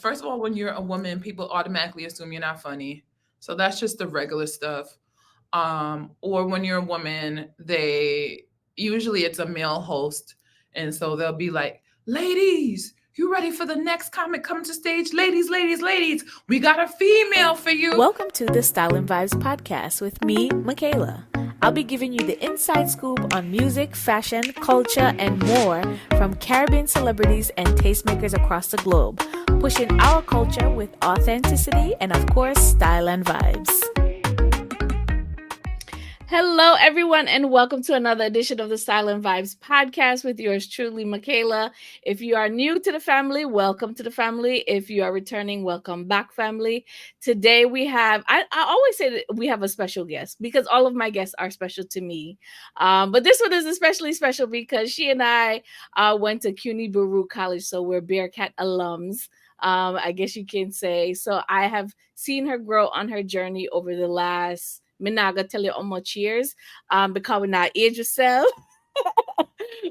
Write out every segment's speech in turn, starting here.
first of all, when you're a woman, people automatically assume you're not funny. So that's just the regular stuff. Or when you're a woman, they usually it's a male host. And so they'll be like, ladies, you ready for the next comic? Come to stage. Ladies, ladies, ladies, we got a female for you. Welcome to the Style and Vibes podcast with me, Michaela. I'll be giving you the inside scoop on music, fashion, culture, and more from Caribbean celebrities and tastemakers across the globe, pushing our culture with authenticity and, of course, style and vibes. Hello, everyone, and welcome to another edition of the Style and Vibes podcast with yours truly, Michaela. If you are new to the family, welcome to the family. If you are returning, welcome back, family. Today we have, I always say that we have a special guest because all of my guests are special to me. But this one is especially special because she and I went to CUNY Baruch College, so we're Bearcat alums. I guess you can say. So I have seen her grow on her journey over the last I'm not gonna tell you how much years, because we're not age yourself.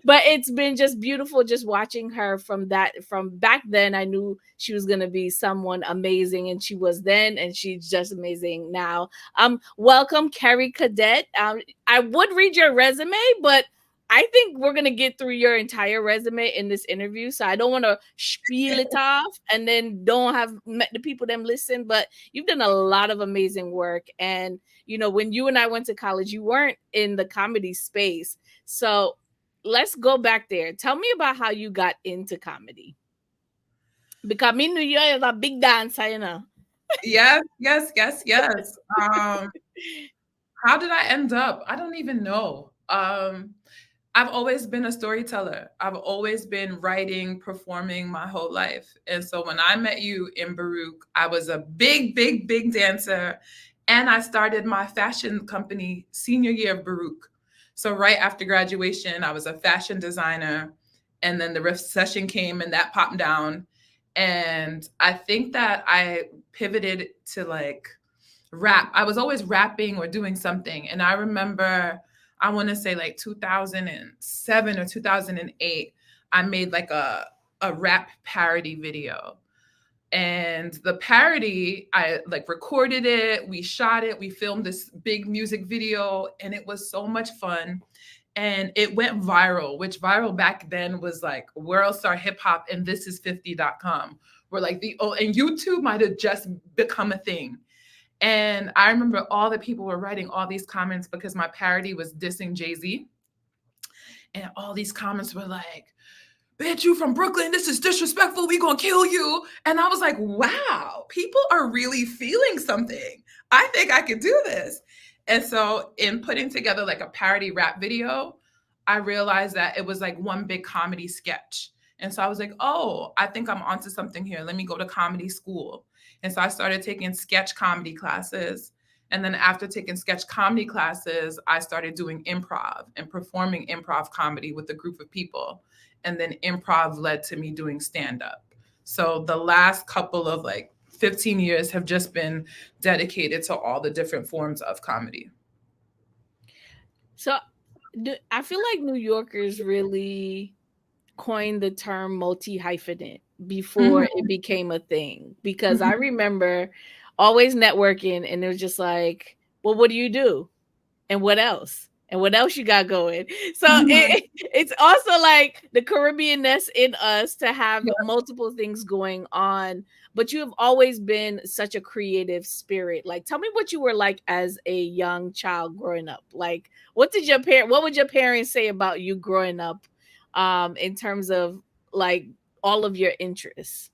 But it's been just beautiful just watching her from back then. I knew she was gonna be someone amazing, and she was then, and she's just amazing now. Welcome, Kerry Coddett. I would read your resume, but I think we're going to get through your entire resume in this interview. So I don't want to spiel it off and then don't have met the people them listen. But you've done a lot of amazing work. And, you know, when you and I went to college, you weren't in the comedy space. So let's go back there. Tell me about how you got into comedy. Because me knew you as a big dancer, you know. Yes. How did I end up? I don't even know. I've always been a storyteller. I've always been writing, performing my whole life. And so when I met you in Baruch, I was a big dancer. And I started my fashion company senior year of Baruch. So right after graduation, I was a fashion designer. And then the recession came and that popped down. And I think that I pivoted to like rap. I was always rapping or doing something. And I remember, I want to say like 2007 or 2008, I made like a rap parody video. And the parody, I like recorded it, we shot it, we filmed this big music video, and it was so much fun. And it went viral, which viral back then was like World Star Hip Hop and thisis50.com. Were like and YouTube might have just become a thing. And I remember all the people were writing all these comments because my parody was dissing Jay-Z. And all these comments were like, bitch, you from Brooklyn, this is disrespectful, we gonna kill you. And I was like, wow, people are really feeling something. I think I could do this. And so in putting together like a parody rap video, I realized that it was like one big comedy sketch. And so I was like, oh, I think I'm onto something here. Let me go to comedy school. And so I started taking sketch comedy classes. And then after taking sketch comedy classes, I started doing improv and performing improv comedy with a group of people. And then improv led to me doing stand-up. So the last couple of like 15 years have just been dedicated to all the different forms of comedy. So I feel like New Yorkers really coined the term multi-hyphenate before it became a thing, because I remember always networking and it was just like, well, what do you do? And what else? And what else you got going? So it's also like the Caribbeanness in us to have multiple things going on, but you have always been such a creative spirit. Like, tell me what you were like as a young child growing up. Like, what would your parents say about you growing up in terms of like all of your interests?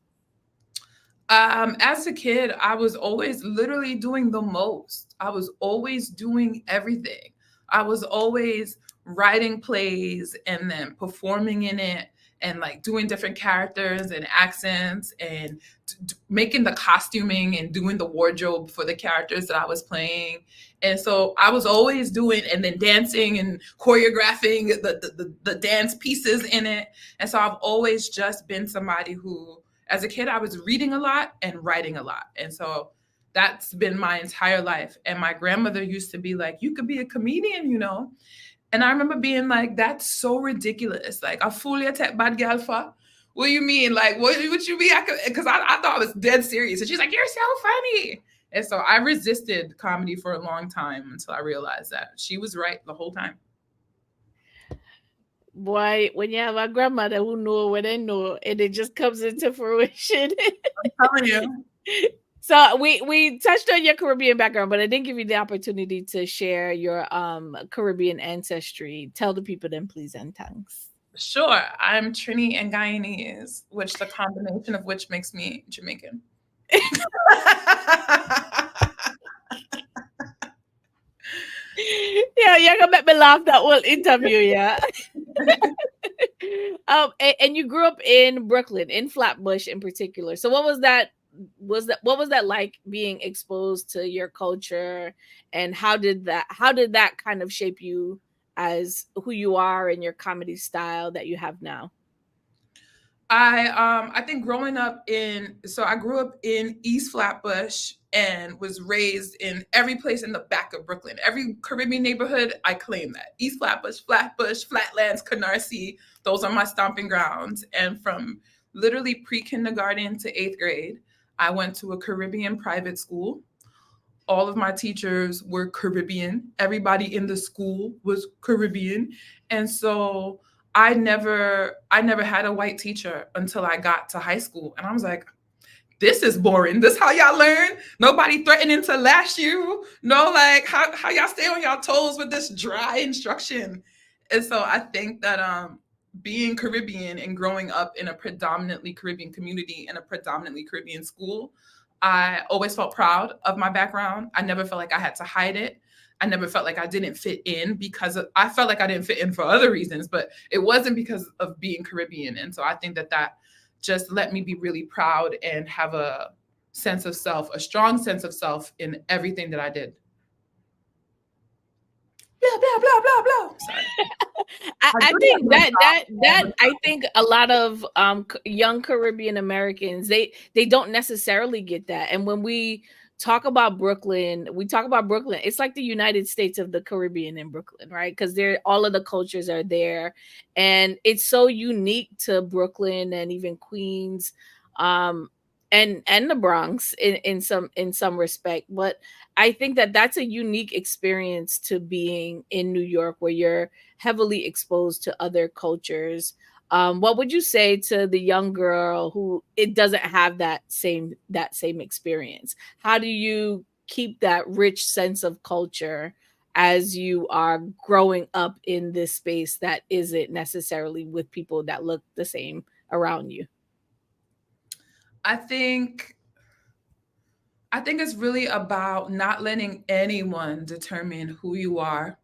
As a kid, I was always literally doing the most. I was always doing everything. I was always writing plays and then performing in it and like doing different characters and accents and making the costuming and doing the wardrobe for the characters that I was playing. And so I was always doing, and then dancing and choreographing the dance pieces in it. And so I've always just been somebody who, as a kid, I was reading a lot and writing a lot. And so that's been my entire life. And my grandmother used to be like, you could be a comedian, you know? And I remember being like, that's so ridiculous. Like, a fool you take bad girl for? What do you mean? Like, what you mean? Because I thought I was dead serious. And she's like, you're so funny. And so I resisted comedy for a long time until I realized that she was right the whole time. Boy, when you have a grandmother who know what they know, and it just comes into fruition. I'm telling you. So we touched on your Caribbean background, but I didn't give you the opportunity to share your Caribbean ancestry. Tell the people then, please and thanks. Sure. I'm Trini and Guyanese, which the combination of which makes me Jamaican. Yeah, you're gonna make me laugh that whole interview, yeah. And you grew up in Brooklyn, in Flatbush in particular. So what was that? What was that like being exposed to your culture, and how did that kind of shape you as who you are and your comedy style that you have now? I think growing up I grew up in East Flatbush and was raised in every place in the back of Brooklyn. Every Caribbean neighborhood, I claim that. East Flatbush, Flatbush, Flatlands, Canarsie, those are my stomping grounds. And from literally pre-kindergarten to 8th grade, I went to a Caribbean private school. All of my teachers were Caribbean. Everybody in the school was Caribbean. And so I never had a white teacher until I got to high school. And I was like, this is boring. This how y'all learn? Nobody threatening to lash you. No, like how y'all stay on y'all toes with this dry instruction. And so I think that being Caribbean and growing up in a predominantly Caribbean community in a predominantly Caribbean school, I always felt proud of my background. I never felt like I had to hide it. I never felt like I didn't fit in I felt like I didn't fit in for other reasons, but it wasn't because of being Caribbean. And so I think that just let me be really proud and have a sense of self, a strong sense of self in everything that I did. Blah, blah, blah, blah, blah. Sorry. I think that I think a lot of young Caribbean Americans they don't necessarily get that. And when we talk about Brooklyn, we talk about Brooklyn. It's like the United States of the Caribbean in Brooklyn, right? Because there all of the cultures are there, and it's so unique to Brooklyn and even Queens. Um, and the Bronx in some respect, but I think that that's a unique experience to being in New York, where you're heavily exposed to other cultures. What would you say to the young girl who it doesn't have that same experience? How do you keep that rich sense of culture as you are growing up in this space that isn't necessarily with people that look the same around you? I think I think it's really about not letting anyone determine who you are,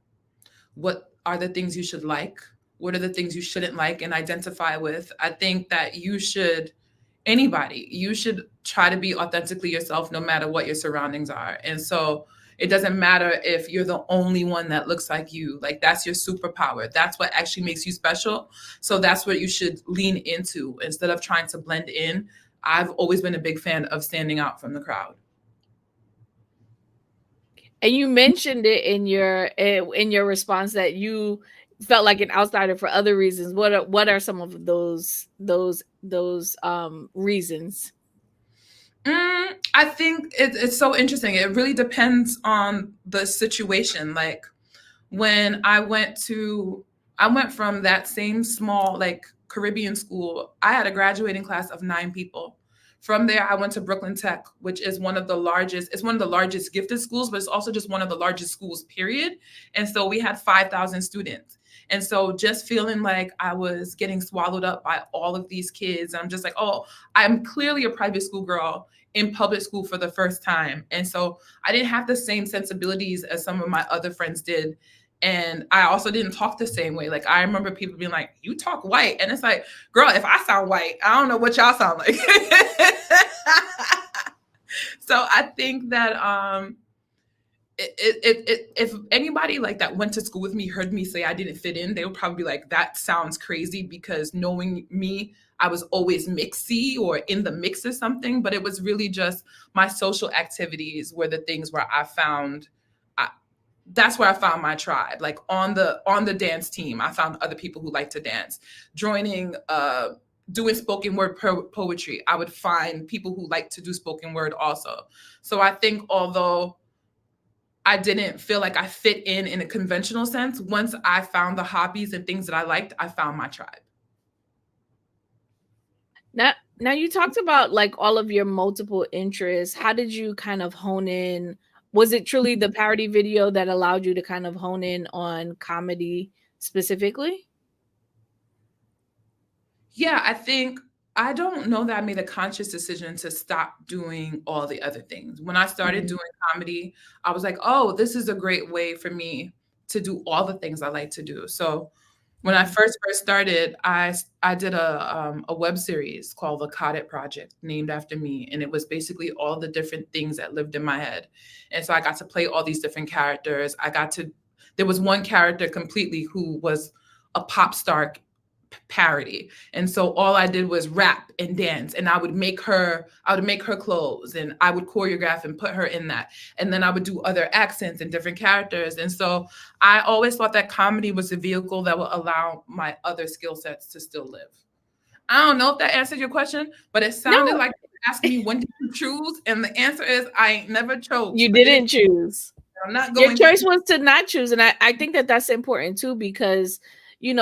what are the things you should like, what are the things you shouldn't like and identify with. I think that you should try to be authentically yourself no matter what your surroundings are. And so it doesn't matter if you're the only one that looks like you. Like that's your superpower. That's what actually makes you special. So that's what you should lean into instead of trying to blend in. I've always been a big fan of standing out from the crowd. And you mentioned it in your response that you felt like an outsider for other reasons. What are some of those reasons? I think it's so interesting. It really depends on the situation. Like when I went from that same small like Caribbean school. I had a graduating class of 9 people. From there, I went to Brooklyn Tech, which is one of the largest. It's one of the largest gifted schools, but it's also just one of the largest schools. Period. And so we had 5,000 students. And so just feeling like I was getting swallowed up by all of these kids, I'm just like, oh, I'm clearly a private school girl in public school for the first time. And so I didn't have the same sensibilities as some of my other friends did. And I also didn't talk the same way. Like I remember people being like, "You talk white," and it's like, "Girl, if I sound white, I don't know what y'all sound like." So I think that if anybody like that went to school with me heard me say I didn't fit in, they would probably be like, "That sounds crazy," because knowing me, I was always mixy or in the mix of something. But it was really just my social activities were the things where I, that's where I found my tribe. Like on the dance team, I found other people who like to dance. Joining doing spoken word poetry. I would find people who like to do spoken word also. So I think although I didn't feel like I fit in a conventional sense, once I found the hobbies and things that I liked, I found my tribe. Now you talked about like all of your multiple interests. How did you kind of hone in? Was it truly the parody video that allowed you to kind of hone in on comedy specifically? Yeah, I think I don't know that I made a conscious decision to stop doing all the other things. When I started Mhm. doing comedy, I was like, "Oh, this is a great way for me to do all the things I like to do." So, when I Mhm. first started, I did a web series called The Coddett Project, named after me, and it was basically all the different things that lived in my head. And so I got to play all these different characters. There was one character completely who was a pop star parody. And so all I did was rap and dance, and I would make her clothes, and I would choreograph and put her in that. And then I would do other accents and different characters. And so I always thought that comedy was a vehicle that would allow my other skill sets to still live. I don't know if that answered your question, but it No, sounded like you were asking me when did you choose? And the answer is I ain't never chose. you I didn't. didn't choose. I'm not Your going to choice choose. was to not choose, and I think that that's important too, because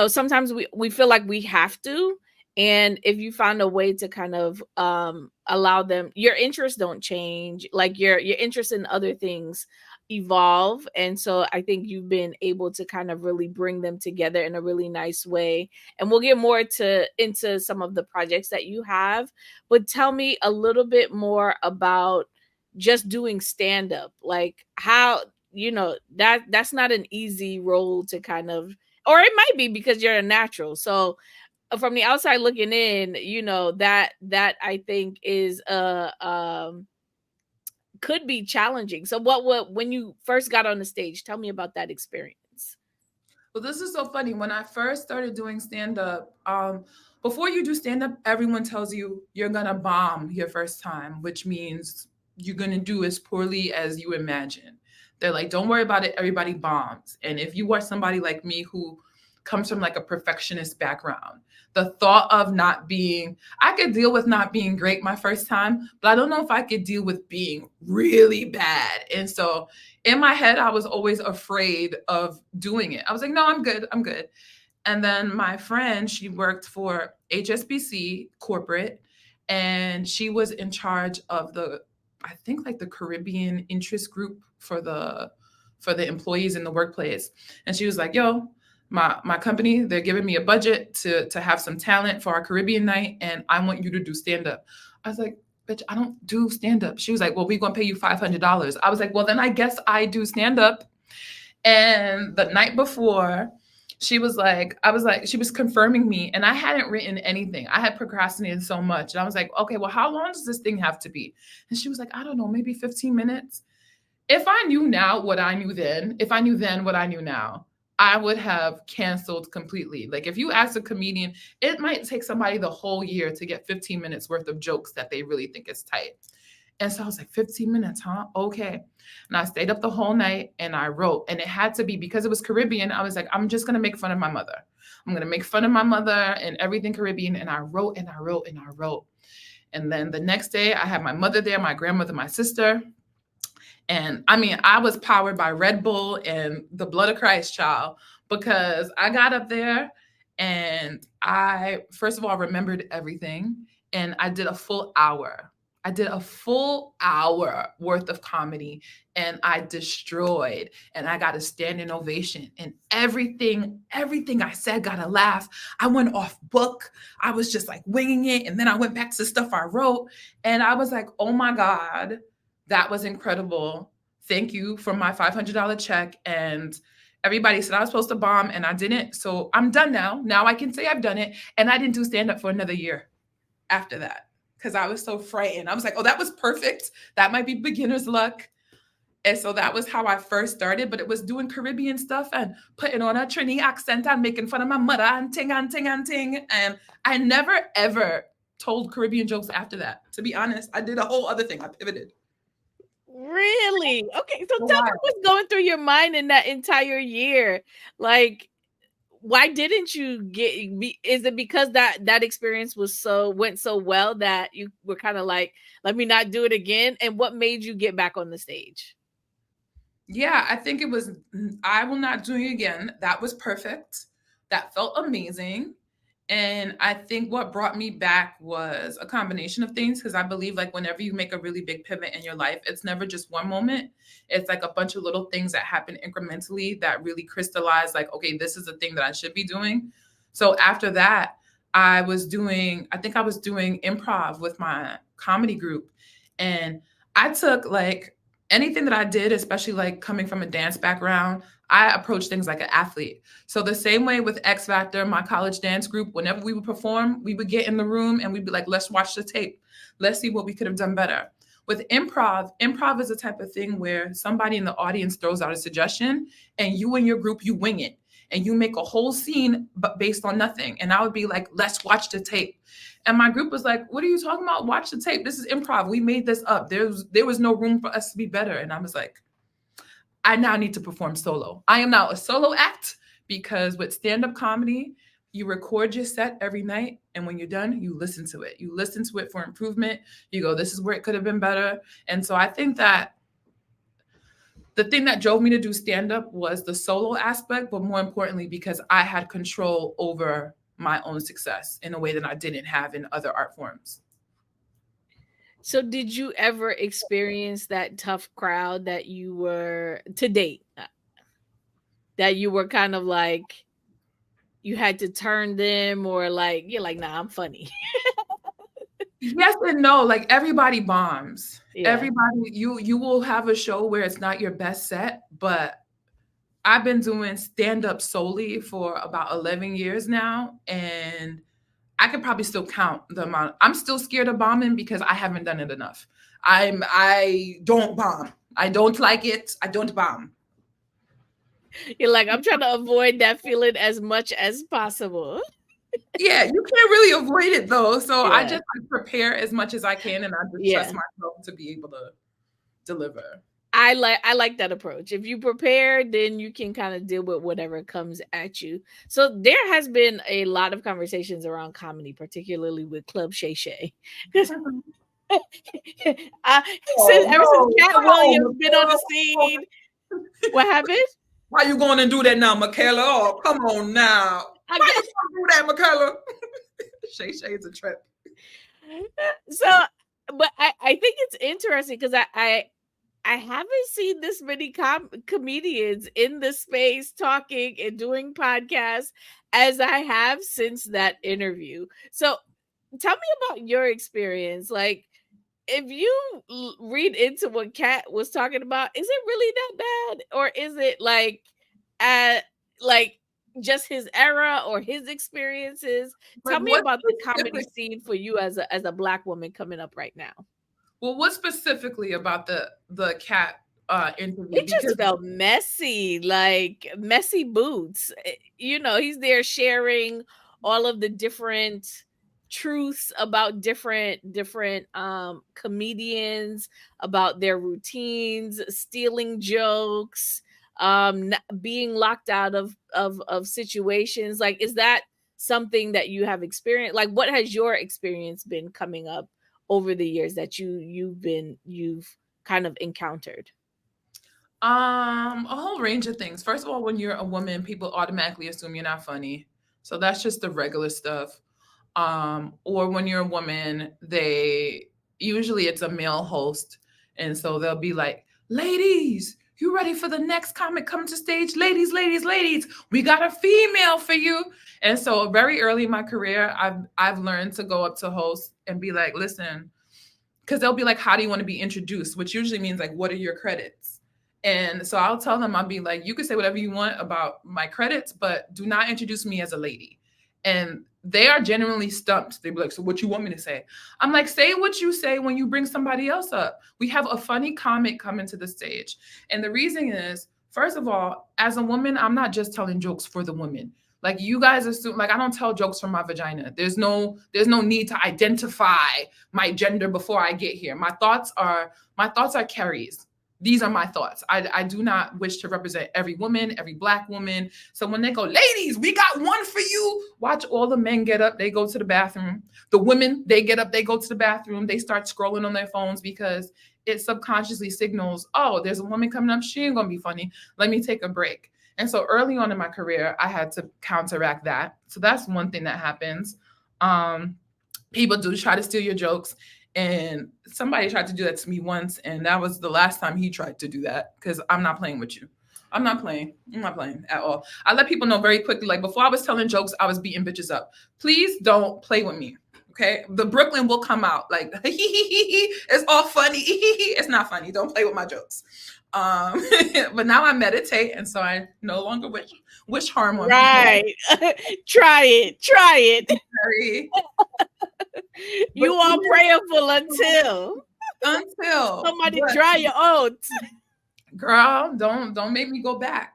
sometimes we feel like we have to, and if you find a way to kind of allow them, your interests don't change, like your interest in other things evolve. And so I think you've been able to kind of really bring them together in a really nice way. And we'll get more to into some of the projects that you have, but tell me a little bit more about just doing stand up. Like, how, that's not an easy role to kind of, or it might be because you're a natural. So from the outside looking in, that I think is could be challenging. So what when you first got on the stage, tell me about that experience. Well, this is so funny. When I first started doing stand up, before you do stand up, everyone tells you you're going to bomb your first time, which means you're going to do as poorly as you imagine. They're like, don't worry about it. Everybody bombs. And if you are somebody like me who comes from like a perfectionist background, the thought of not being, I could deal with not being great my first time, but I don't know if I could deal with being really bad. And so in my head, I was always afraid of doing it. I was like, no, I'm good. I'm good. And then my friend, she worked for HSBC corporate, and she was in charge of I think like the Caribbean interest group for the employees in the workplace. And she was like, yo, my company, they're giving me a budget to have some talent for our Caribbean night, and I want you to do stand up. I was like, bitch, I don't do stand up. She was like, well, we're going to pay you $500. I was like, well, then I guess I do stand up. And the night before, she was confirming me, and I hadn't written anything. I had procrastinated so much. And I was like, okay, well, how long does this thing have to be? And she was like, I don't know, maybe 15 minutes. If I knew now what I knew then, if I knew then what I knew now, I would have canceled completely. Like if you ask a comedian, it might take somebody the whole year to get 15 minutes worth of jokes that they really think is tight. And so I was like, 15 minutes, huh? Okay. And I stayed up the whole night and I wrote. And it had to be because it was Caribbean. I was like, I'm just going to make fun of my mother. I'm going to make fun of my mother and everything Caribbean. And I wrote and I wrote and I wrote. And then the next day, I had my mother there, my grandmother, my sister. And I mean, I was powered by Red Bull and the blood of Christ, child, because I got up there and I, first of all, remembered everything. And I did a full hour. I did a full hour worth of comedy, and I destroyed, and I got a standing ovation, and everything I said got a laugh. I went off book. I was just like winging it. And then I went back to stuff I wrote, and I was like, oh my God, that was incredible. Thank you for my $500 check. And everybody said I was supposed to bomb, and I didn't. So I'm done now. Now I can say I've done it. And I didn't do stand up for another year after that because I was so frightened. I was like, oh, that was perfect. That might be beginner's luck. And so that was how I first started, but it was doing Caribbean stuff and putting on a Trini accent and making fun of my mother and ting and ting and ting. And I never, ever told Caribbean jokes after that. To be honest, I did a whole other thing. I pivoted. Really? Okay, so So tell me why? what's going through your mind in that entire year. Like, why didn't you is it because that experience went so well that you were kind of like, let me not do it again? And what made you get back on the stage? Yeah, I think it was I will not do it again. That was perfect. That felt amazing. And I think what brought me back was a combination of things, because I believe like whenever you make a really big pivot in your life, it's never just one moment. It's like a bunch of little things that happen incrementally that really crystallize like, okay, this is the thing that I should be doing. So after that, I think I was doing improv with my comedy group. And I took like anything that I did, especially like coming from a dance background, I approach things like an athlete. So the same way with X Factor, my college dance group, whenever we would perform, we would get in the room and we'd be like, let's watch the tape. Let's see what we could have done better. With improv is a type of thing where somebody in the audience throws out a suggestion and you and your group, you wing it and you make a whole scene but based on nothing. And I would be like, let's watch the tape. And my group was like, what are you talking about? Watch the tape. This is improv. We made this up. There was no room for us to be better. And I was like, I now need to perform solo. I am now a solo act, because with stand-up comedy, you record your set every night. And when you're done, you listen to it. You listen to it for improvement. You go, this is where it could have been better. And so I think that the thing that drove me to do stand-up was the solo aspect, but more importantly, because I had control over my own success in a way that I didn't have in other art forms. So did you ever experience that tough crowd that you were to date? That you were kind of like, you had to turn them, or like you're like, nah, I'm funny. Yes and no. Like everybody bombs. Yeah. Everybody, you will have a show where it's not your best set, but I've been doing stand-up solely for about 11 years now, and I could probably still count the amount. I'm still scared of bombing because I haven't done it enough. I don't bomb. I don't like it. I don't bomb. You're like, I'm trying to avoid that feeling as much as possible. Yeah, you can't really avoid it though. So I Yeah. just prepare as much as I can, and I just trust myself to be able to deliver. I like that approach. If you prepare, then you can kind of deal with whatever comes at you. So there has been a lot of conversations around comedy, particularly with Club Shay Shay. Since ever since Cat Williams been on the scene. What happened? Why you going and do that now, Michaela? Oh, come on now. Why you going to do that, Michaela? Shay Shay is a trip. So, but I think it's interesting because I haven't seen this many comedians in the space talking and doing podcasts as I have since that interview. So tell me about your experience. Like, if you read into what Kat was talking about, is it really that bad? Or is it like just his era or his experiences? Tell me about the comedy scene for you as a Black woman coming up right now. Well, what specifically about the Cat interview? It just felt messy, like messy boots. You know, he's there sharing all of the different truths about different comedians, about their routines, stealing jokes, being locked out of situations. Like, is that something that you have experienced? Like, what has your experience been coming up over the years that you've kind of encountered? A whole range of things. First of all, when you're a woman, people automatically assume you're not funny. So that's just the regular stuff. Or when you're a woman, usually it's a male host. And so they'll be like, ladies, you ready for the next comic coming to stage? Ladies, we got a female for you. And so very early in my career, I've learned to go up to hosts and be like, listen, because they'll be like, how do you want to be introduced? Which usually means like, what are your credits? And so I'll tell them, I'll be like, you can say whatever you want about my credits, but do not introduce me as a lady. And they are genuinely stumped. They'd be like, so what you want me to say? I'm like, say what you say when you bring somebody else up. We have a funny comic coming to the stage. And the reason is, first of all, as a woman, I'm not just telling jokes for the women. Like, you guys assume, like, I don't tell jokes from my vagina. There's no need to identify my gender before I get here. My thoughts are Kerry's. These are my thoughts. I do not wish to represent every woman, every Black woman. So when they go, ladies, we got one for you. Watch all the men get up, they go to the bathroom. The women, they get up, they go to the bathroom. They start scrolling on their phones because it subconsciously signals, oh, there's a woman coming up. She ain't going to be funny. Let me take a break. And so early on in my career, I had to counteract that. So that's one thing that happens. People do try to steal your jokes. And somebody tried to do that to me once, and that was the last time he tried to do that, because I'm not playing with you. I'm not playing at all. I let people know very quickly, like before I was telling jokes, I was beating bitches up. Please don't play with me. Okay, the Brooklyn will come out like it's all funny. It's not funny. Don't play with my jokes. But now I meditate, and so I no longer wish harm on right. people. Try it. Very, you are prayerful until somebody try your oats. Girl, don't make me go back.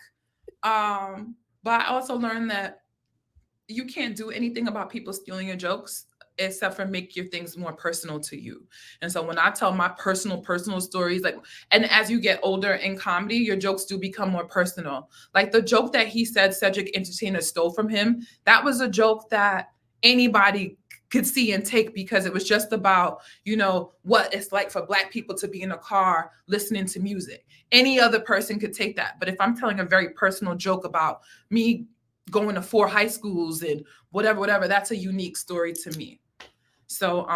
But I also learned that you can't do anything about people stealing your jokes except for make your things more personal to you. And so when I tell my personal stories, like, and as you get older in comedy, your jokes do become more personal. Like the joke that he said Cedric Entertainer stole from him, that was a joke that anybody could see and take, because it was just about, you know, what it's like for Black people to be in a car listening to music. Any other person could take that. But if I'm telling a very personal joke about me going to 4 high schools and whatever, that's a unique story to me. So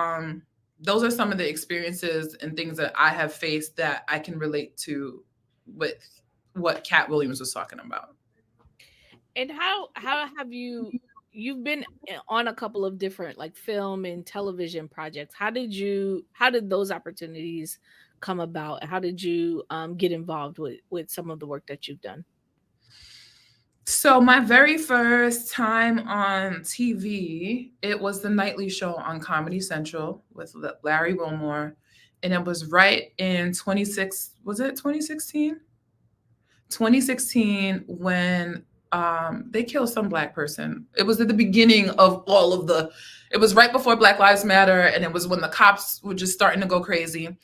those are some of the experiences and things that I have faced that I can relate to with what Cat Williams was talking about. And how have you've been on a couple of different like film and television projects. How did those opportunities come about? How did you get involved with some of the work that you've done? So my very first time on TV, it was the nightly show on Comedy Central with Larry Wilmore. And it was right in 2016? 2016 when they killed some Black person. It was at the beginning of it was right before Black Lives Matter, and it was when the cops were just starting to go crazy.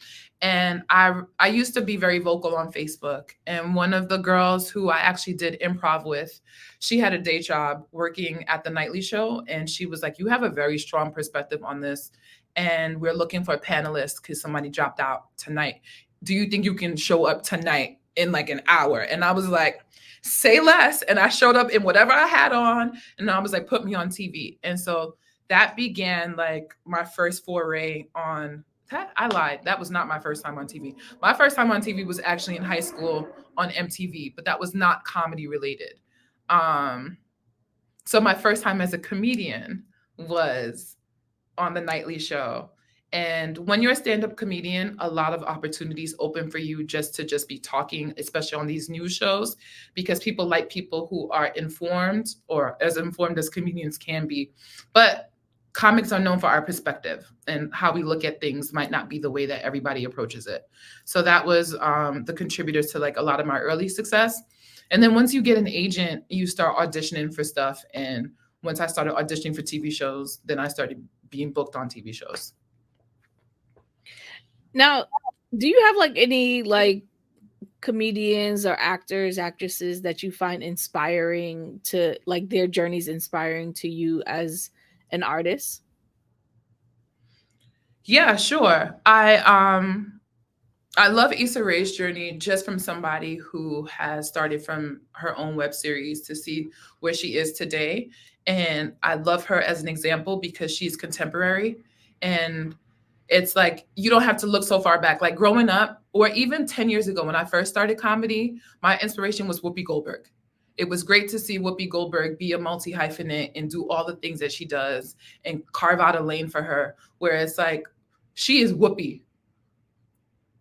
And I used to be very vocal on Facebook. And one of the girls who I actually did improv with, she had a day job working at the nightly show. And she was like, you have a very strong perspective on this. And we're looking for a panelist because somebody dropped out tonight. Do you think you can show up tonight in like an hour? And I was like, say less. And I showed up in whatever I had on. And I was like, put me on TV. And so that began like my first foray on that. I lied. That was not my first time on TV. My first time on TV was actually in high school on MTV, but that was not comedy related. So my first time as a comedian was on the nightly show. And when you're a stand-up comedian, a lot of opportunities open for you just to be talking, especially on these news shows, because people like people who are informed, or as informed as comedians can be. But comics are known for our perspective, and how we look at things might not be the way that everybody approaches it. So that was the contributors to like a lot of my early success. And then once you get an agent, you start auditioning for stuff. And once I started auditioning for TV shows, then I started being booked on TV shows. Now, do you have like any like comedians or actors, actresses that you find inspiring, to like their journeys inspiring to you as an artist? Yeah, sure. I love Issa Rae's journey, just from somebody who has started from her own web series to see where she is today. And I love her as an example because she's contemporary. And it's like, you don't have to look so far back. Like growing up, or even 10 years ago when I first started comedy, my inspiration was Whoopi Goldberg. It was great to see Whoopi Goldberg be a multi-hyphenate and do all the things that she does and carve out a lane for her, where it's like, she is Whoopi.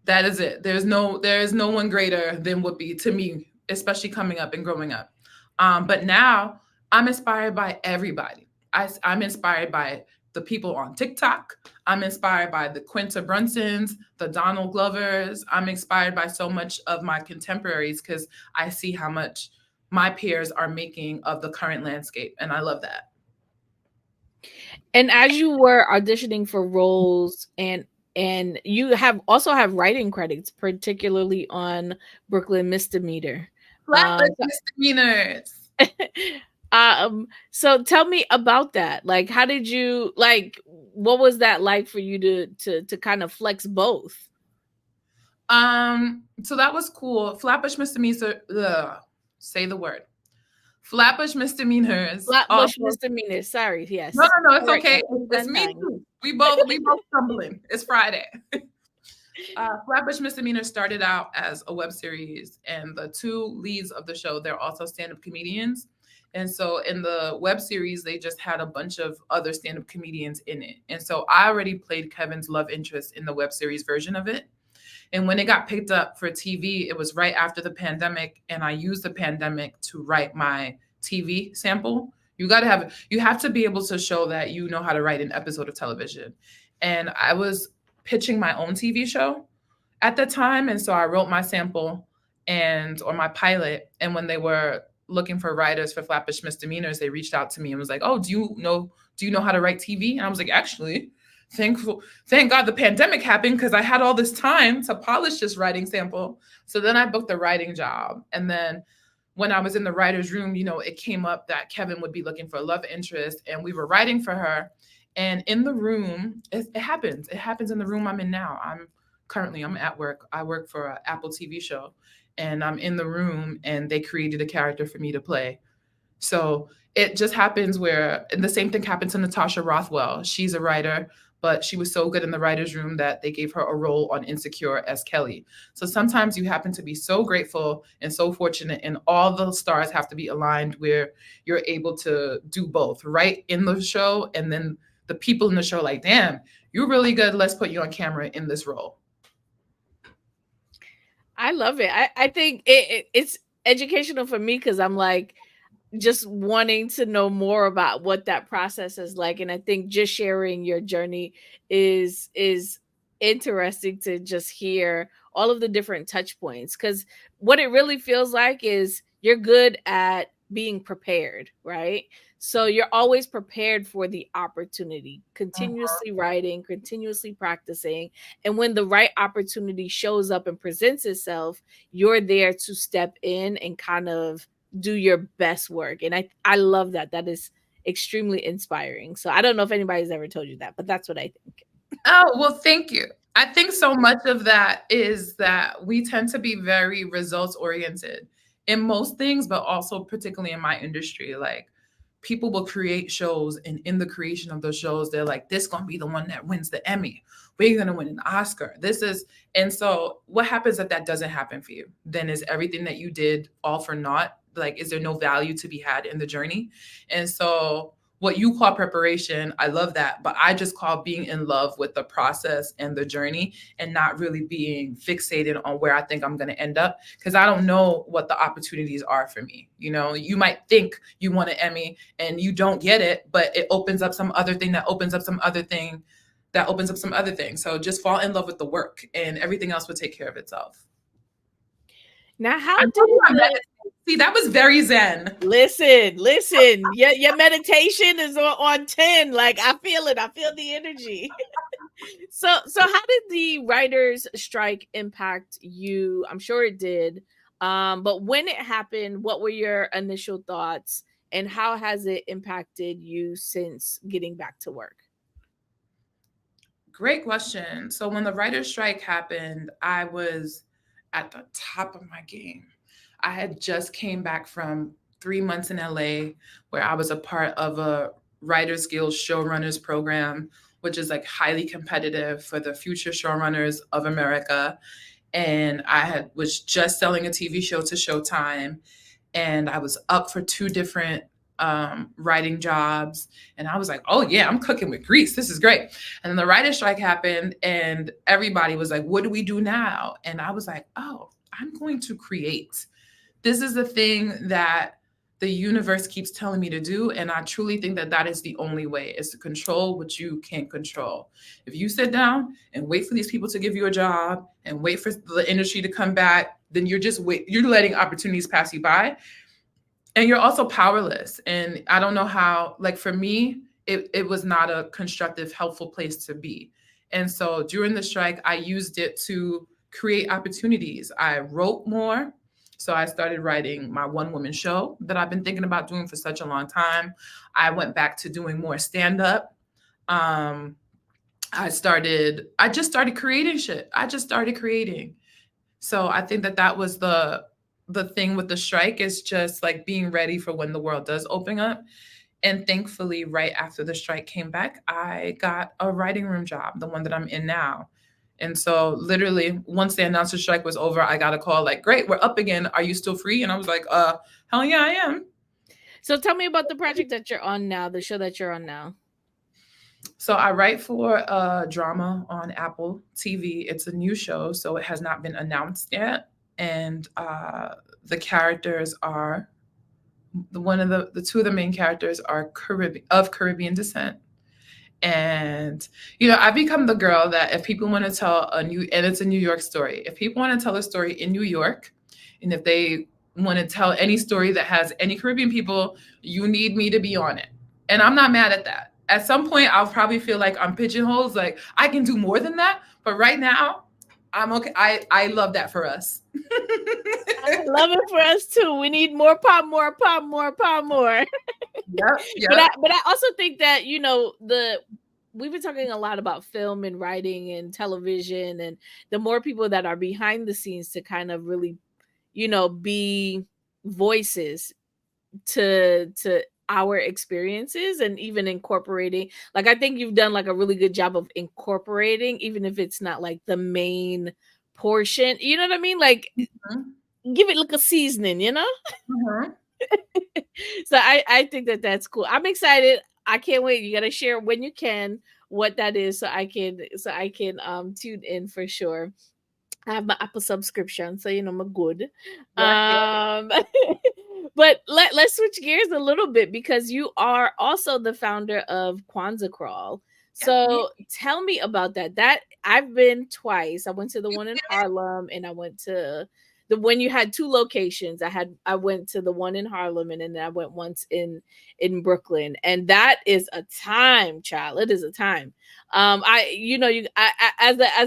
That is it. There is no one greater than Whoopi to me, especially coming up and growing up. But now I'm inspired by everybody. I'm inspired by the people on TikTok. I'm inspired by the Quinta Brunsons, the Donald Glovers. I'm inspired by so much of my contemporaries because I see how much my peers are making of the current landscape. And I love that. And as you were auditioning for roles and and you also have writing credits, particularly on Brooklyn Misdemeanor. Flatbush Misdemeanors. So tell me about that. Like, how did you like? What was that like for you to kind of flex both? So that was cool. Flatbush Misdemeanors. Say the word. Flatbush Misdemeanors. Flatbush Also, Misdemeanor. Sorry, no, yes. no, no. It's Correct. okay. It's One me time. too. We both stumbling. It's Friday. Flatbush Misdemeanor started out as a web series, and the two leads of the show, they're also stand-up comedians. And so in the web series, they just had a bunch of other stand-up comedians in it. And so I already played Kevin's love interest in the web series version of it. And when it got picked up for TV, it was right after the pandemic, and I used the pandemic to write my TV sample. You have to be able to show that you know how to write an episode of television. And I was pitching my own TV show at the time, and so I wrote my sample or my pilot. And when they were looking for writers for Flatbush Misdemeanors, they reached out to me and was like, "Oh, do you know how to write TV?" And I was like, "Actually, thank God the pandemic happened, because I had all this time to polish this writing sample." So then I booked the writing job. And then when I was in the writer's room, it came up that Kevin would be looking for a love interest, and we were writing for her. And in the room, it happens. It happens in the room I'm in now. I'm at work. I work for an Apple TV show, and I'm in the room, and they created a character for me to play. So it just happens and the same thing happened to Natasha Rothwell. She's a writer, but she was so good in the writer's room that they gave her a role on Insecure as Kelly. So sometimes you happen to be so grateful and so fortunate, and all the stars have to be aligned where you're able to do both, right? In the show, and then the people in the show like, damn, you're really good. Let's put you on camera in this role. I love it. I think it's educational for me because I'm like just wanting to know more about what that process is like, and I think just sharing your journey is interesting to just hear all of the different touch points, because what it really feels like is you're good at being prepared, right? So you're always prepared for the opportunity, continuously writing, continuously practicing, and when the right opportunity shows up and presents itself, you're there to step in and kind of do your best work. And I love that. That is extremely inspiring. So I don't know if anybody's ever told you that, but that's what I think. Oh, well, thank you. I think so much of that is that we tend to be very results oriented in most things, but also particularly in my industry. Like, people will create shows, and in the creation of those shows, they're like, this gonna be the one that wins the Emmy. We're gonna win an Oscar. And so what happens if that doesn't happen for you? Then is everything that you did all for naught? Like, is there no value to be had in the journey? And so what you call preparation, I love that, but I just call being in love with the process and the journey, and not really being fixated on where I think I'm going to end up, because I don't know what the opportunities are for me. You might think you want an Emmy and you don't get it, but it opens up some other thing that opens up some other thing that opens up some other thing. So just fall in love with the work, and everything else will take care of itself. Now, how I do told you you see, that was very zen. listen? Your meditation is on 10. Like, I feel it. I feel the energy. So how did the writers strike impact you? I'm sure it did. But when it happened, what were your initial thoughts, and how has it impacted you since getting back to work? Great question. So when the writer's strike happened, I was at the top of my game. I had just came back from 3 months in LA, where I was a part of a Writers Guild showrunners program, which is like highly competitive for the future showrunners of America. And was just selling a TV show to Showtime, and I was up for two different writing jobs. And I was like, oh yeah, I'm cooking with grease. This is great. And then the writer's strike happened, and everybody was like, what do we do now? And I was like, oh, I'm going to create. This is the thing that the universe keeps telling me to do. And I truly think that that is the only way, is to control what you can't control. If you sit down and wait for these people to give you a job and wait for the industry to come back, then you're letting opportunities pass you by. And you're also powerless. And I don't know how, like, for me, it was not a constructive, helpful place to be. And so during the strike, I used it to create opportunities. I wrote more. So I started writing my one woman show that I've been thinking about doing for such a long time. I went back to doing more stand up. Um, I just started creating shit. I just started creating. So I think that that was the thing with the strike, is just like being ready for when the world does open up. And thankfully, right after the strike came back, I got a writing room job, the one that I'm in now. And so literally once they announced the strike was over, I got a call like, great, we're up again. Are you still free? And I was like, hell yeah, I am. So tell me about the project that you're on now, the show that you're on now. So I write for a drama on Apple TV. It's a new show, so it has not been announced yet. And the characters are the two of the main characters are Caribbean descent. And I've become the girl that if people want to tell and it's a New York story, if people want to tell a story in New York, and if they want to tell any story that has any Caribbean people, you need me to be on it. And I'm not mad at that. At some point, I'll probably feel like I'm pigeonholed, like I can do more than that. But right now, I'm okay. I love that for us. I love it for us too. We need more pop, more pop, more pop, more. Yep. But I also think that we've been talking a lot about film and writing and television, and the more people that are behind the scenes to kind of really, be voices to our experiences, and even incorporating, like I think you've done like a really good job of incorporating, even if it's not like the main portion, you know what I mean, like give it like a seasoning, Mm-hmm. So I think that that's cool. I'm excited. I can't wait. You got to share when you can what that is, so I can tune in for sure. I have my Apple subscription, so I'm good. Yeah. But let's switch gears a little bit, because you are also the founder of Kwanzaa Crawl. So tell me about that. That I've been twice. I went to the one in Harlem, and I went to when you had two locations. I went to the one in Harlem, and then I went once in Brooklyn, and that is a time, child. It is a time. As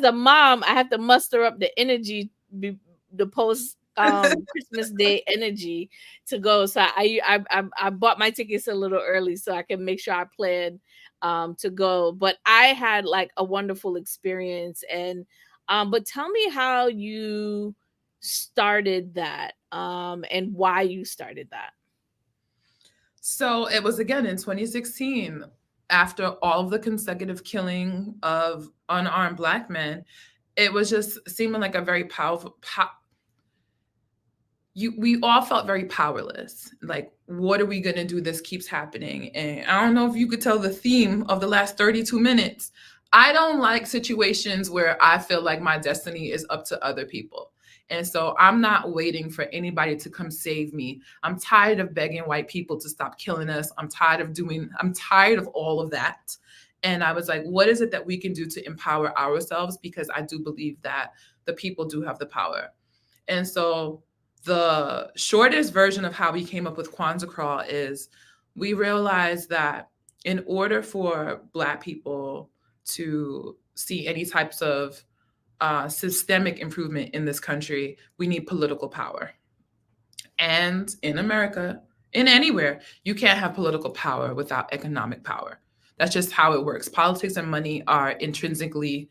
a mom, I have to muster up the energy, the post Christmas Day energy to go. So I bought my tickets a little early so I can make sure I plan to go. But I had like a wonderful experience, and but tell me how you started that, and why you started that. So it was again in 2016, after all of the consecutive killing of unarmed Black men. It was just seeming like a very powerful. We all felt very powerless. Like, what are we gonna do? This keeps happening, and I don't know if you could tell the theme of the last 32 minutes. I don't like situations where I feel like my destiny is up to other people. And so I'm not waiting for anybody to come save me. I'm tired of begging white people to stop killing us. I'm tired of all of that. And I was like, what is it that we can do to empower ourselves? Because I do believe that the people do have the power. And so the shortest version of how we came up with Kwanzaa Crawl is we realized that in order for Black people to see any types of systemic improvement in this country, we need political power. And in America, in anywhere, you can't have political power without economic power. That's just how it works. Politics and money are intrinsically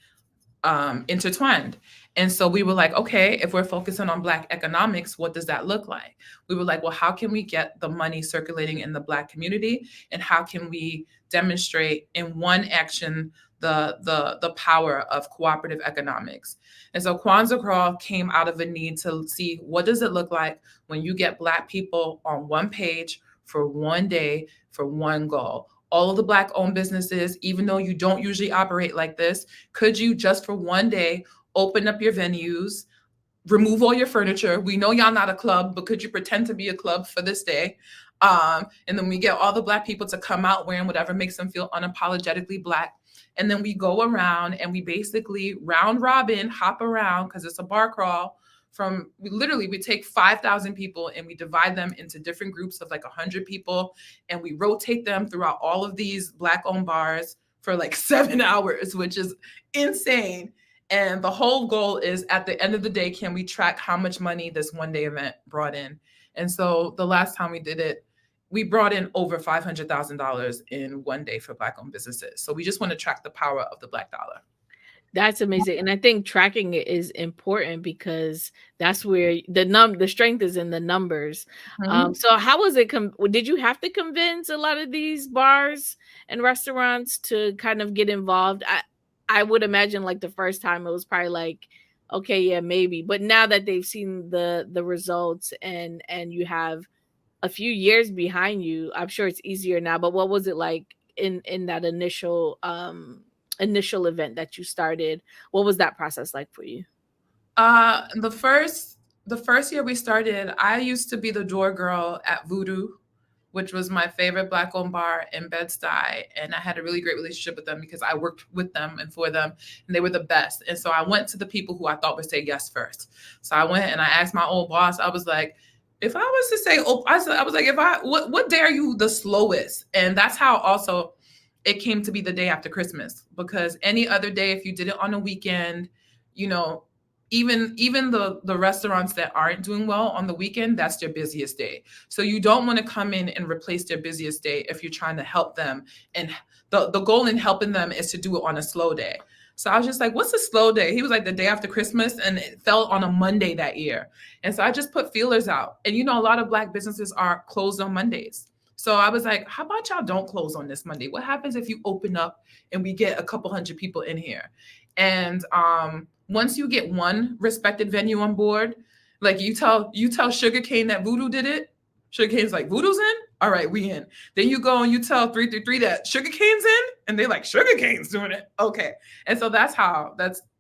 intertwined. And so we were like, okay, if we're focusing on Black economics, what does that look like? We were like, well, how can we get the money circulating in the Black community? And how can we demonstrate in one action the power of cooperative economics? And so Kwanzaa Crawl came out of a need to see, what does it look like when you get Black people on one page for one day for one goal? All of the Black owned businesses, even though you don't usually operate like this, could you just for one day open up your venues, remove all your furniture? We know y'all not a club, but could you pretend to be a club for this day? And then we get all the Black people to come out wearing whatever makes them feel unapologetically Black. And then we go around and we basically round robin, hop around, because it's a bar crawl. We take 5,000 people and we divide them into different groups of like 100 people, and we rotate them throughout all of these Black owned bars for like 7 hours, which is insane. And the whole goal is at the end of the day, can we track how much money this one day event brought in? And so the last time we did it, we brought in over $500,000 in one day for Black owned businesses. So we just want to track the power of the Black dollar. That's amazing. And I think tracking it is important because that's where the strength is in the numbers. Mhm. So how was it did you have to convince a lot of these bars and restaurants to kind of get involved? I would imagine like the first time it was probably like, okay, yeah, maybe. But now that they've seen the results and you have a few years behind you, I'm sure it's easier now. But what was it like in that initial event that you started? What was that process like for you? The first year we started, I used to be the door girl at Voodoo, which was my favorite Black owned bar in Bed-Stuy. And I had a really great relationship with them because I worked with them and for them, and they were the best. And so I went to the people who I thought would say yes first. So I went and I asked my old boss, I was like, if I was to say, I was like, what day are you the slowest? And that's how also it came to be the day after Christmas, because any other day, if you did it on a weekend, you know, even the restaurants that aren't doing well on the weekend, that's their busiest day. So you don't want to come in and replace their busiest day if you're trying to help them. And the goal in helping them is to do it on a slow day. So I was just like, what's a slow day? He was like, the day after Christmas, and it fell on a Monday that year. And so I just put feelers out. And a lot of Black businesses are closed on Mondays. So I was like, how about y'all don't close on this Monday? What happens if you open up and we get a couple hundred people in here? And once you get one respected venue on board, like you tell Sugarcane that Voodoo did it, Sugarcane's like, Voodoo's in? All right, we in. Then you go and you tell 333 that Sugarcane's in, and they're like, Sugarcane's doing it. Okay. And so that's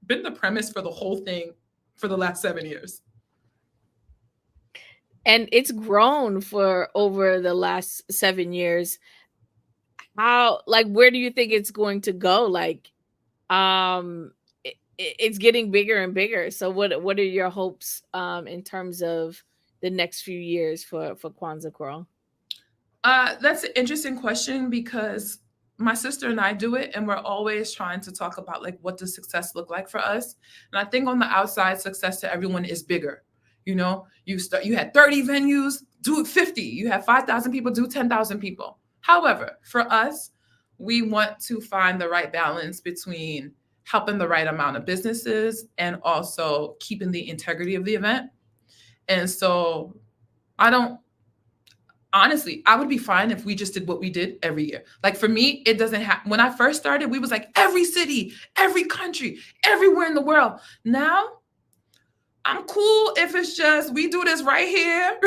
been the premise for the whole thing for the last 7 years. And it's grown for over the last 7 years. Where do you think it's going to go? It's getting bigger and bigger. So what are your hopes in terms of the next few years for Kwanzaa Curl? That's an interesting question because my sister and I do it, and we're always trying to talk about like what does success look like for us. And I think on the outside, success to everyone is bigger. You had 30 venues, do it 50. You have 5,000 people, do 10,000 people. However, for us, we want to find the right balance between helping the right amount of businesses and also keeping the integrity of the event. And so honestly, I would be fine if we just did what we did every year. Like for me, it doesn't have, when I first started, we was like every city, every country, everywhere in the world. Now I'm cool if it's just, we do this right here.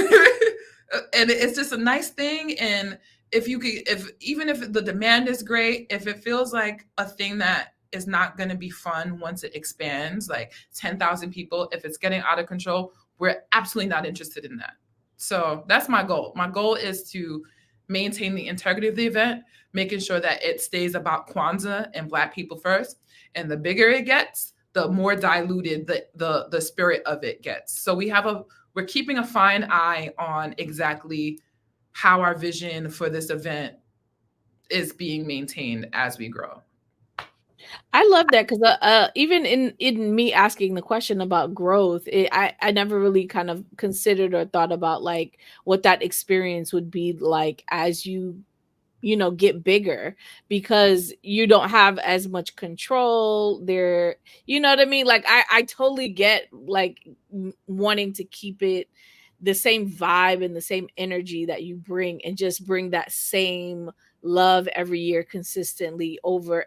And it's just a nice thing. And even if the demand is great, if it feels like a thing that is not going to be fun once it expands, like 10,000 people, if it's getting out of control, we're absolutely not interested in that. So that's my goal. My goal is to maintain the integrity of the event, making sure that it stays about Kwanzaa and Black people first. And the bigger it gets, the more diluted the spirit of it gets. So we're keeping a fine eye on exactly how our vision for this event is being maintained as we grow. I love that because even in me asking the question about growth, I never really kind of considered or thought about like what that experience would be like as you get bigger, because you don't have as much control there. You know what I mean? Like I totally get like wanting to keep it the same vibe and the same energy that you bring, and just bring that same love every year consistently over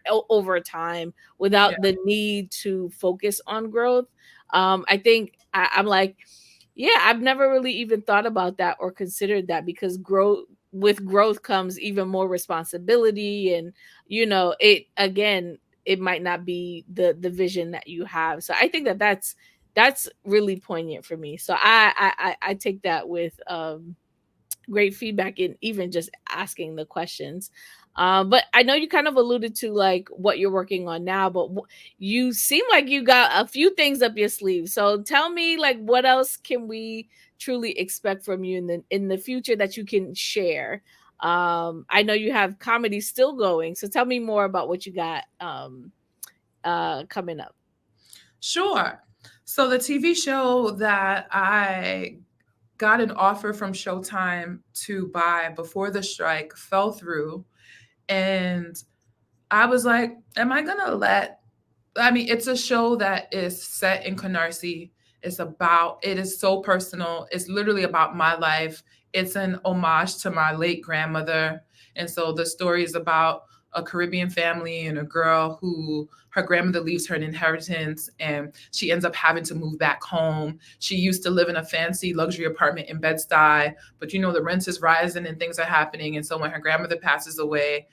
time without the need to focus on growth. I think I'm like, yeah, I've never really even thought about that or considered that, because with growth comes even more responsibility, and it might not be the vision that you have. So I think that's really poignant for me. So I take that with great feedback in even just asking the questions. But I know you kind of alluded to like what you're working on now, but you seem like you got a few things up your sleeve. So tell me, like, what else can we truly expect from you in the future that you can share? I know you have comedy still going, so tell me more about what you got coming up. Sure. So the TV show that I got an offer from Showtime to buy before the strike fell through. And I was like, am I going to it's a show that is set in Canarsie. It is so personal. It's literally about my life. It's an homage to my late grandmother. And so the story is about a Caribbean family and a girl who her grandmother leaves her an inheritance and she ends up having to move back home. She used to live in a fancy luxury apartment in Bed-Stuy, but the rent is rising and things are happening. And so when her grandmother passes away,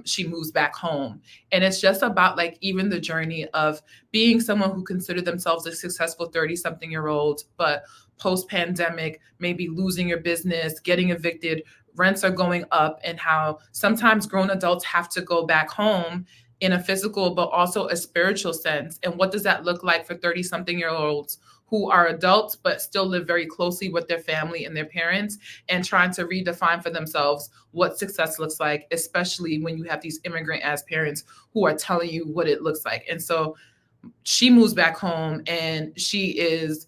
she moves back home. And it's just about like even the journey of being someone who considered themselves a successful 30-something-year-old, but post-pandemic, maybe losing your business, getting evicted, rents are going up, and how sometimes grown adults have to go back home in a physical, but also a spiritual sense. And what does that look like for 30-something-year-olds who are adults, but still live very closely with their family and their parents and trying to redefine for themselves what success looks like, especially when you have these immigrant ass parents who are telling you what it looks like. And so she moves back home and she's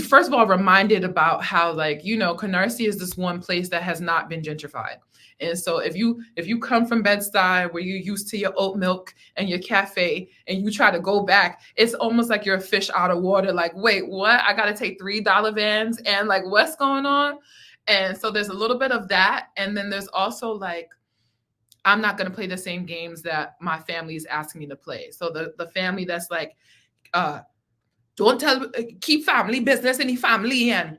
first of all reminded about how Canarsie is this one place that has not been gentrified. And so if you come from Bed-Stuy where you're used to your oat milk and your cafe and you try to go back, it's almost like you're a fish out of water. Like, wait, what? I got to take $3 vans and like, what's going on? And so there's a little bit of that. And then there's also like, I'm not going to play the same games that my family is asking me to play. So the family that's like, don't keep family business in the family, and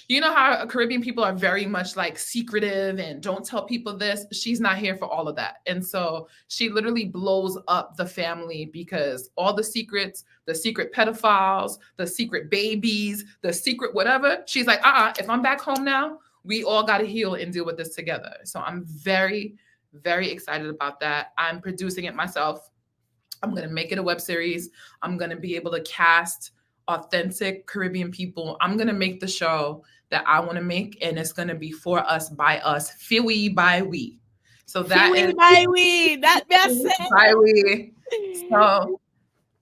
you know how Caribbean people are very much like secretive and don't tell people this. She's not here for all of that. And so she literally blows up the family because all the secrets, the secret pedophiles, the secret babies, the secret whatever, she's like, if I'm back home now, we all got to heal and deal with this together. So I'm very, very excited about that. I'm producing it myself. I'm going to make it a web series. I'm going to be able to cast authentic Caribbean people. I'm going to make the show that I want to make, and it's going to be for us, by us, Fiwi by we. So that Fiwi by we. That's by we. So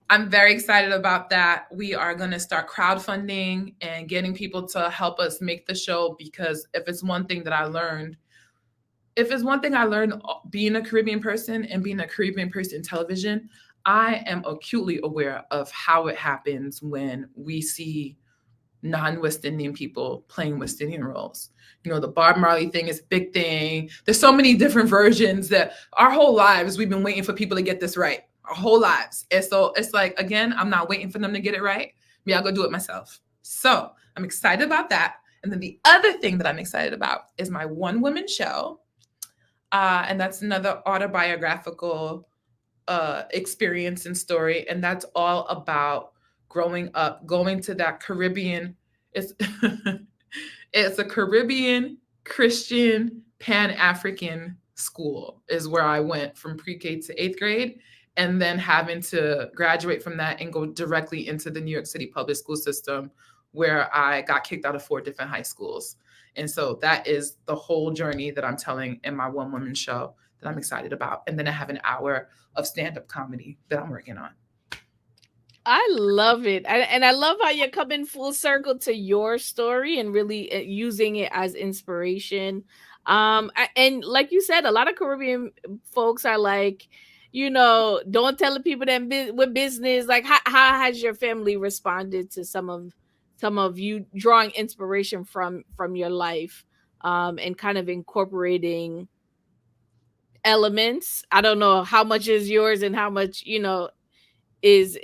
I'm very excited about that. We are going to start crowdfunding and getting people to help us make the show, because if it's one thing I learned being a Caribbean person and being a Caribbean person in television, I am acutely aware of how it happens when we see non-West Indian people playing West Indian roles. The Bob Marley thing is a big thing. There's so many different versions that our whole lives we've been waiting for people to get this right. Our whole lives. And so it's like, again, I'm not waiting for them to get it right. Me, I'll go do it myself. So I'm excited about that. And then the other thing that I'm excited about is my one-woman show. And that's another autobiographical experience and story. And that's all about growing up, going to that Caribbean. It's a Caribbean Christian Pan-African school is where I went from pre-K to 8th grade, and then having to graduate from that and go directly into the New York City public school system, where I got kicked out of 4 different high schools. And so that is the whole journey that I'm telling in my one-woman show that I'm excited about. And then I have an hour of stand-up comedy that I'm working on. I love it. And I love how you're coming full circle to your story and really using it as inspiration. And like you said, a lot of Caribbean folks are like, don't tell the people that with business. Like, how has your family responded to some of you drawing inspiration from your life, and kind of incorporating elements? I don't know how much is yours and how much is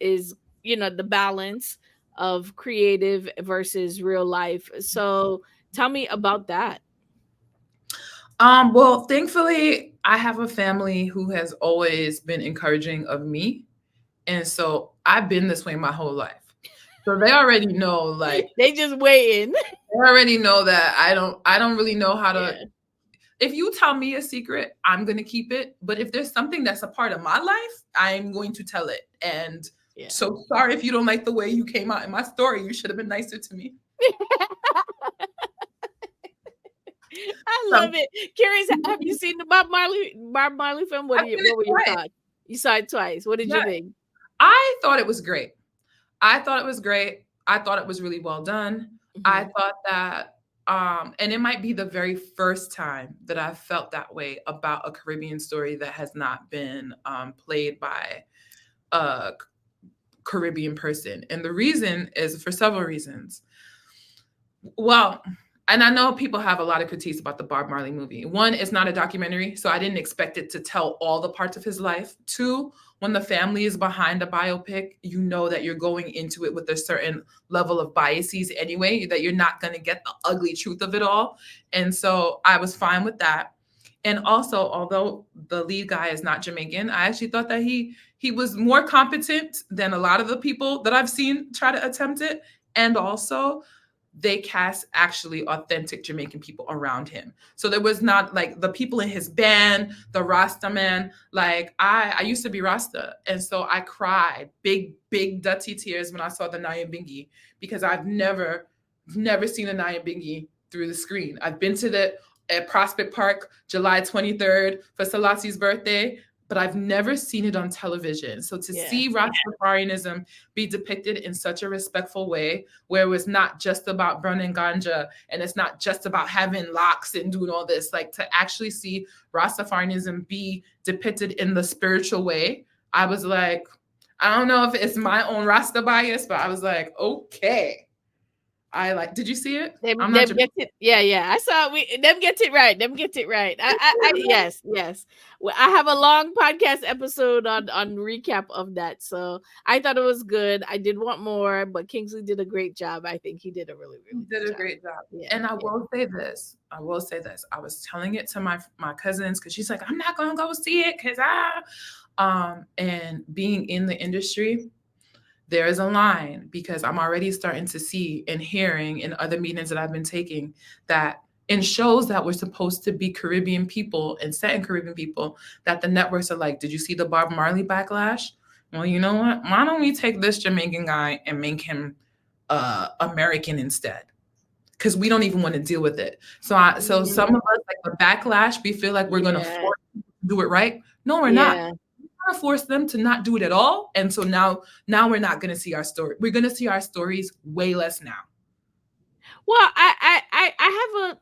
the balance of creative versus real life. So tell me about that. Well, thankfully I have a family who has always been encouraging of me, and so I've been this way my whole life. So they already know, like they just waiting. They already know that I don't really know how to. Yeah. If you tell me a secret, I'm going to keep it. But if there's something that's a part of my life, I'm going to tell it. And so sorry if you don't like the way you came out in my story. You should have been nicer to me. I So love it. Curious, have you seen the Bob Marley film? I've seen it What were your twice. thoughts? You saw it twice. What did Yeah, you think? I thought it was great. I thought it was great. I thought it was really well done. I Mhm. thought that, and it might be the very first time that I felt that way about a Caribbean story that has not been played by a Caribbean person. And the reason is for several reasons. Well, and I know people have a lot of critiques about the Bob Marley movie. One, it's not a documentary, so I didn't expect it to tell all the parts of his life. Two, when the family is behind a biopic, you know that you're going into it with a certain level of biases anyway, that you're not going to get the ugly truth of it all. And so I was fine with that. And also, although the lead guy is not Jamaican, I actually thought that he was more competent than a lot of the people that I've seen try to attempt it. And also, they cast actually authentic Jamaican people around him. So there was not like the people in his band, the Rasta man. Like I used to be Rasta, and so I cried big dirty tears when I saw the Nyambingi because never seen a Nyambingi through the screen. I've been to the at Prospect Park July 23rd for Selasi's birthday, but I've never seen it on television. So to Yeah. see Rastafarianism be depicted in such a respectful way, where it was not just about burning ganja and it's not just about having locks and doing all this, like to actually see Rastafarianism be depicted in the spiritual way, I was like, I don't know if it's my own Rasta bias, but I was like, okay. I like, did you see it? I'm not Them get it. Yeah, yeah. I saw them get it right. Them get it right. Yes, yes. Well, I have a long podcast episode on recap of that. So I thought it was good. I did want more, but Kingsley did a great job. I think he did a really, You really good did a job. great job. Yeah, And I yeah. will say this. I will say this. I was telling it to my cousins because she's like, I'm not gonna go see it because and being in the industry, there is a line because I'm already starting to see and hearing in other meetings that I've been taking that in shows that were supposed to be Caribbean people and set in Caribbean people, that the networks are like, did you see the Bob Marley backlash? Well, you know what? Why don't we take this Jamaican guy and make him American instead? Because we don't even want to deal with it. So some of Mhm. us, like the backlash, we feel like we're gonna Yeah, force people to do it right. No, we're not. yeah. We're gonna force them to not do it at all. And so now we're not gonna see our story. We're gonna see our stories way less now. Well, I have a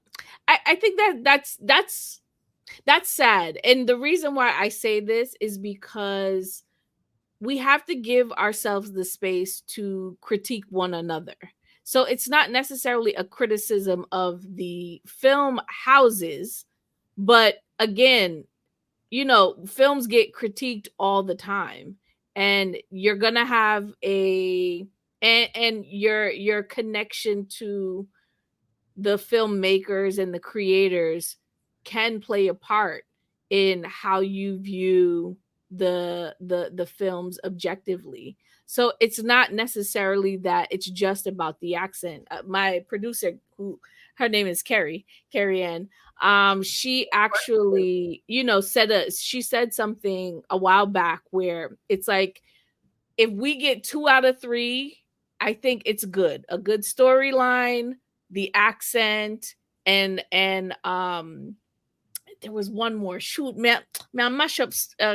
I think that's sad. And the reason why I say this is because we have to give ourselves the space to critique one another. So it's not necessarily a criticism of the film houses, but again, films get critiqued all the time, and you're going to have and your connection to the filmmakers and the creators can play a part in how you view the films objectively. So it's not necessarily that it's just about the accent. My producer, who her name is Kerry Ann, she actually, she said something a while back where it's like, if we get 2 out of 3, I think it's good. A good storyline, the accent, and there was one more. Shoot, man, I mash up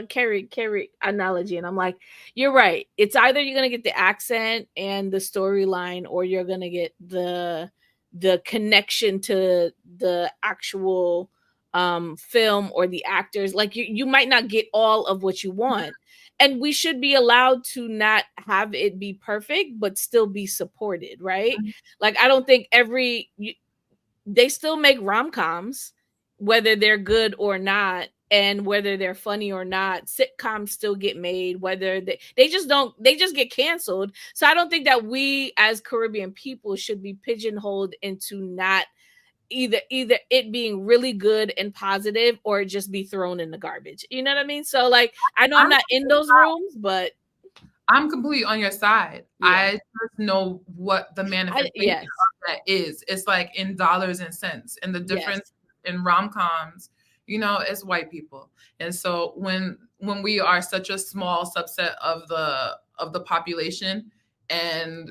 Carrie analogy, and I'm like, you're right. It's either you're gonna get the accent and the storyline, or you're gonna get the connection to the actual film or the actors. Like you might not get all of what you want, and we should be allowed to not have it be perfect but still be supported, right? Like I don't think they still make rom-coms whether they're good or not, and whether they're funny or not. Sitcoms still get made, whether they just get canceled. So I don't think that we as Caribbean people should be pigeonholed into not either it being really good and positive or just be thrown in the garbage. You know what I mean? So like I know I'm I'm not in those rooms, but I'm completely on your side. yeah. I just know what the manifestation Yes. of that is. It's like in dollars and cents. And the Yes. difference in rom-coms, it's white people. And so when we are such a small subset of the population and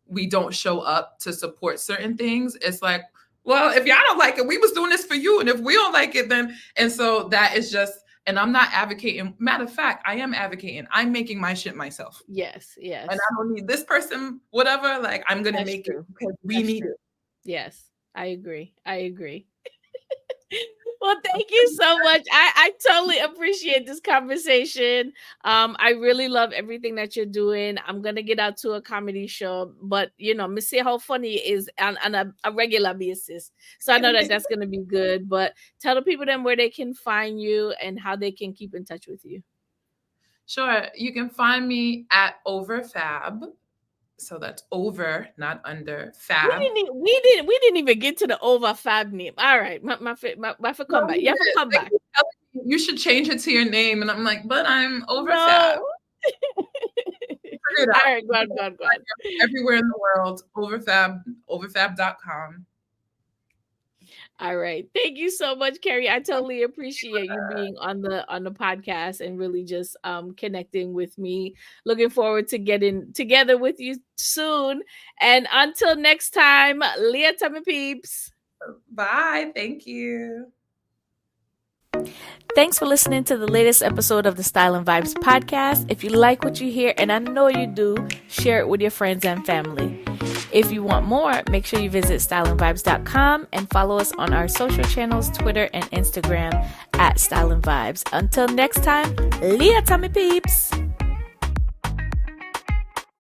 we don't show up to support certain things, it's like Well, if y'all don't like it, we was doing this for you. And if we don't like it, then, and so that is just, and I'm not advocating. Matter of fact, I am advocating. I'm making my shit myself. Yes. And I don't need this person, whatever. Like, I'm going to make it because we need it. Yes, I agree. Well, thank you so much. I totally appreciate this conversation. I really love everything that you're doing. I'm gonna get out to a comedy show, but me see how funny it is on a regular basis. So I know that that's gonna be good. But tell the people then where they can find you and how they can keep in touch with you. Sure, you can find me at Overfab. So that's over, not under. Fab. We didn't even get to the Overfab name. All right, my come back. You have to come back. You should change it to your name, and I'm like, but I'm Overfab. All right, go on. Everywhere in the world, overfab.com. All right. Thank you so much, Kerry. I totally appreciate you being on the podcast and really just connecting with me. Looking forward to getting together with you soon. And until next time, Leah Tummy Peeps. Bye. Thank you. Thanks for listening to the latest episode of the Style and Vibes podcast. If you like what you hear, and I know you do, share it with your friends and family. If you want more, make sure you visit styleandvibes.com and follow us on our social channels, Twitter and Instagram at Style and Vibes. Until next time, Leah Tummy Peeps.